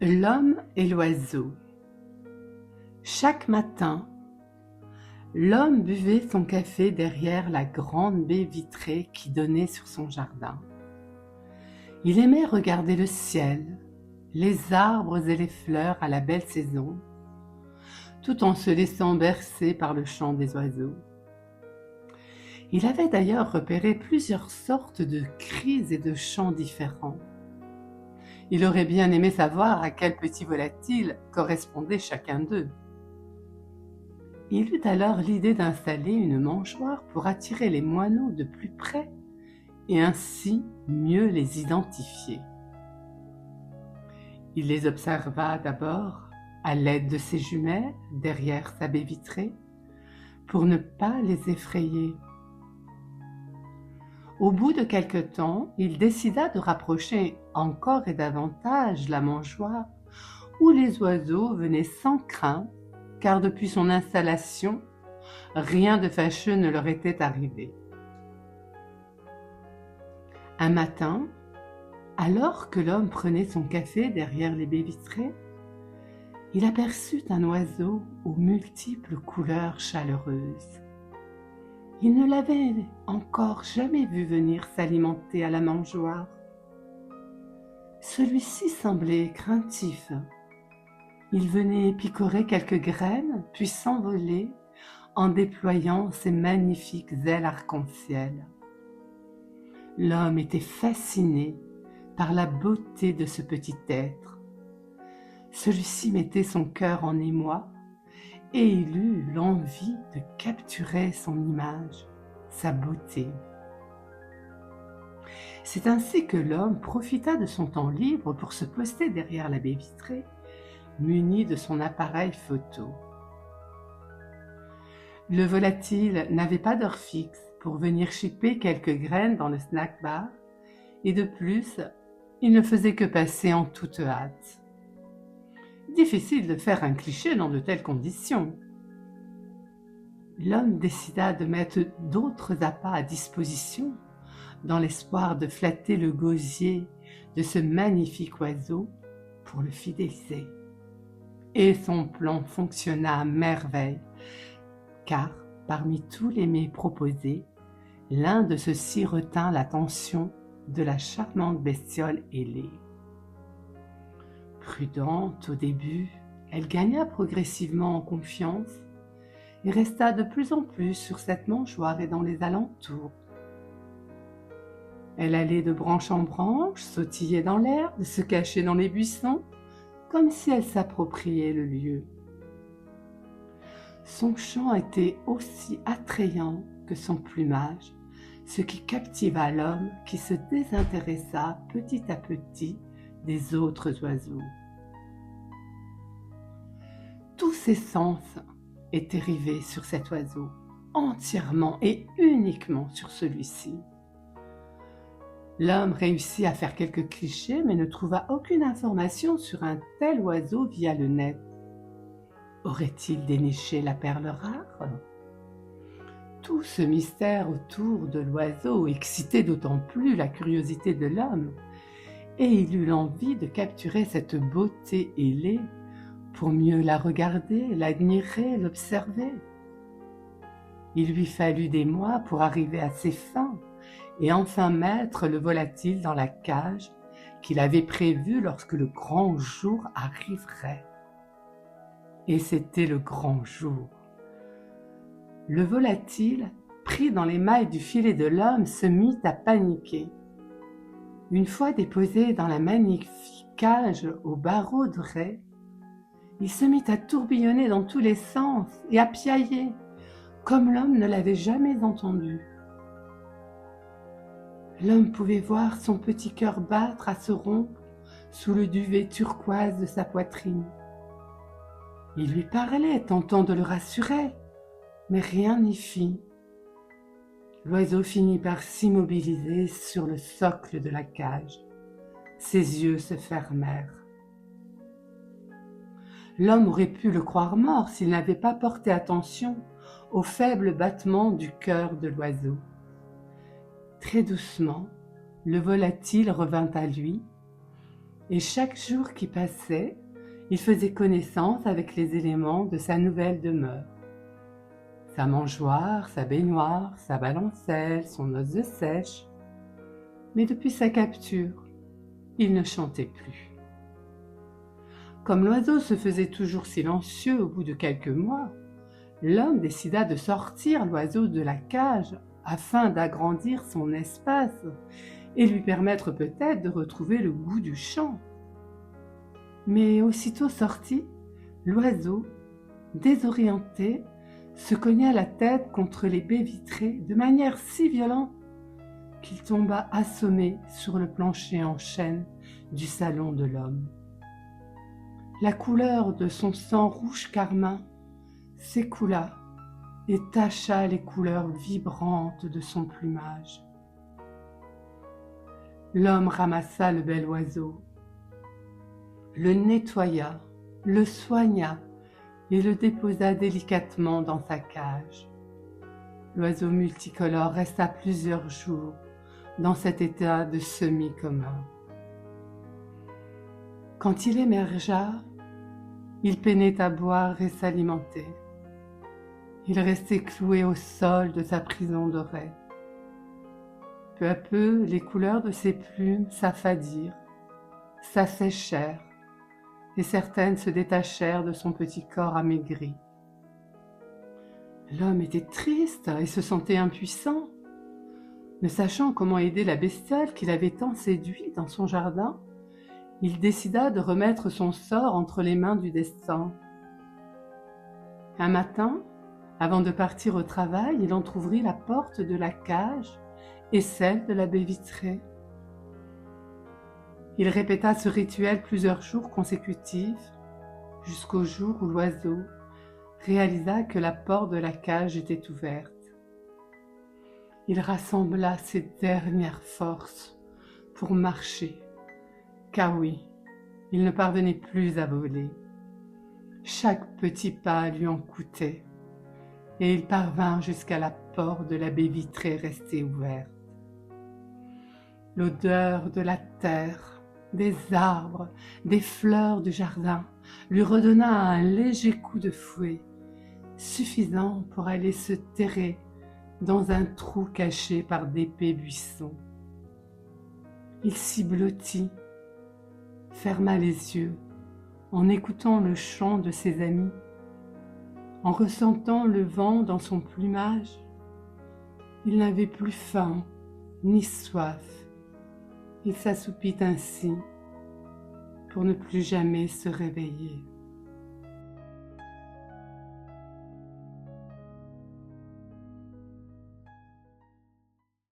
L'homme et l'oiseau. Chaque matin, l'homme buvait son café derrière la grande baie vitrée qui donnait sur son jardin. Il aimait regarder le ciel, les arbres et les fleurs à la belle saison, tout en se laissant bercer par le chant des oiseaux. Il avait d'ailleurs repéré plusieurs sortes de cris et de chants différents. Il aurait bien aimé savoir à quel petit volatile correspondait chacun d'eux. Il eut alors l'idée d'installer une mangeoire pour attirer les moineaux de plus près et ainsi mieux les identifier. Il les observa d'abord à l'aide de ses jumelles derrière sa baie vitrée pour ne pas les effrayer. Au bout de quelque temps, il décida de rapprocher encore et davantage la mangeoire où les oiseaux venaient sans crainte, car depuis son installation, rien de fâcheux ne leur était arrivé. Un matin, alors que l'homme prenait son café derrière les baies vitrées, il aperçut un oiseau aux multiples couleurs chaleureuses. Il ne l'avait encore jamais vu venir s'alimenter à la mangeoire. Celui-ci semblait craintif. Il venait picorer quelques graines, puis s'envoler en déployant ses magnifiques ailes arc-en-ciel. L'homme était fasciné par la beauté de ce petit être. Celui-ci mettait son cœur en émoi et il eut l'envie de capturer son image, sa beauté. C'est ainsi que l'homme profita de son temps libre pour se poster derrière la baie vitrée, muni de son appareil photo. Le volatile n'avait pas d'heure fixe pour venir chipper quelques graines dans le snack bar, et de plus, il ne faisait que passer en toute hâte. Difficile de faire un cliché dans de telles conditions. L'homme décida de mettre d'autres appâts à disposition dans l'espoir de flatter le gosier de ce magnifique oiseau pour le fidéliser. Et son plan fonctionna à merveille, car parmi tous les mets proposés, l'un de ceux-ci retint l'attention de la charmante bestiole ailée. Prudente au début, elle gagna progressivement en confiance et resta de plus en plus sur cette mangeoire et dans les alentours. Elle allait de branche en branche, sautillait dans l'herbe, se cachait dans les buissons, comme si elle s'appropriait le lieu. Son chant était aussi attrayant que son plumage, ce qui captiva l'homme qui se désintéressa petit à petit des autres oiseaux. Tous ses sens étaient rivés sur cet oiseau, entièrement et uniquement sur celui-ci. L'homme réussit à faire quelques clichés, mais ne trouva aucune information sur un tel oiseau via le net. Aurait-il déniché la perle rare ? Tout ce mystère autour de l'oiseau excitait d'autant plus la curiosité de l'homme, et il eut l'envie de capturer cette beauté ailée pour mieux la regarder, l'admirer, l'observer. Il lui fallut des mois pour arriver à ses fins et enfin mettre le volatile dans la cage qu'il avait prévue lorsque le grand jour arriverait. Et c'était le grand jour. Le volatile, pris dans les mailles du filet de l'homme, se mit à paniquer. Une fois déposé dans la magnifique cage aux barreaux de raie, il se mit à tourbillonner dans tous les sens et à piailler, comme l'homme ne l'avait jamais entendu. L'homme pouvait voir son petit cœur battre à se rompre sous le duvet turquoise de sa poitrine. Il lui parlait, tentant de le rassurer, mais rien n'y fit. L'oiseau finit par s'immobiliser sur le socle de la cage. Ses yeux se fermèrent. L'homme aurait pu le croire mort s'il n'avait pas porté attention au faible battement du cœur de l'oiseau. Très doucement, le volatile revint à lui et chaque jour qui passait, il faisait connaissance avec les éléments de sa nouvelle demeure. Sa mangeoire, sa baignoire, sa balancelle, son os de sèche. Mais depuis sa capture, il ne chantait plus. Comme l'oiseau se faisait toujours silencieux au bout de quelques mois, l'homme décida de sortir l'oiseau de la cage afin d'agrandir son espace et lui permettre peut-être de retrouver le goût du chant. Mais aussitôt sorti, l'oiseau, désorienté, se cogna la tête contre les baies vitrées de manière si violente qu'il tomba assommé sur le plancher en chêne du salon de l'homme. La couleur de son sang rouge carmin s'écoula et tacha les couleurs vibrantes de son plumage. L'homme ramassa le bel oiseau, le nettoya, le soigna et le déposa délicatement dans sa cage. L'oiseau multicolore resta plusieurs jours dans cet état de semi-coma. Quand il émergea, il peinait à boire et s'alimenter. Il restait cloué au sol de sa prison dorée. Peu à peu, les couleurs de ses plumes s'affadirent, s'asséchèrent, et certaines se détachèrent de son petit corps amaigri. L'homme était triste et se sentait impuissant. Ne sachant comment aider la bestiole qu'il avait tant séduit dans son jardin, il décida de remettre son sort entre les mains du destin. Un matin, avant de partir au travail, il entr'ouvrit la porte de la cage et celle de la baie vitrée. Il répéta ce rituel plusieurs jours consécutifs, jusqu'au jour où l'oiseau réalisa que la porte de la cage était ouverte. Il rassembla ses dernières forces pour marcher, car oui, il ne parvenait plus à voler. Chaque petit pas lui en coûtait, et il parvint jusqu'à la porte de la baie vitrée restée ouverte. L'odeur de la terre, des arbres, des fleurs du jardin lui redonna un léger coup de fouet, suffisant pour aller se terrer dans un trou caché par d'épais buissons. Il s'y blottit, ferma les yeux en écoutant le chant de ses amis, en ressentant le vent dans son plumage. Il n'avait plus faim ni soif. Il s'assoupit ainsi pour ne plus jamais se réveiller.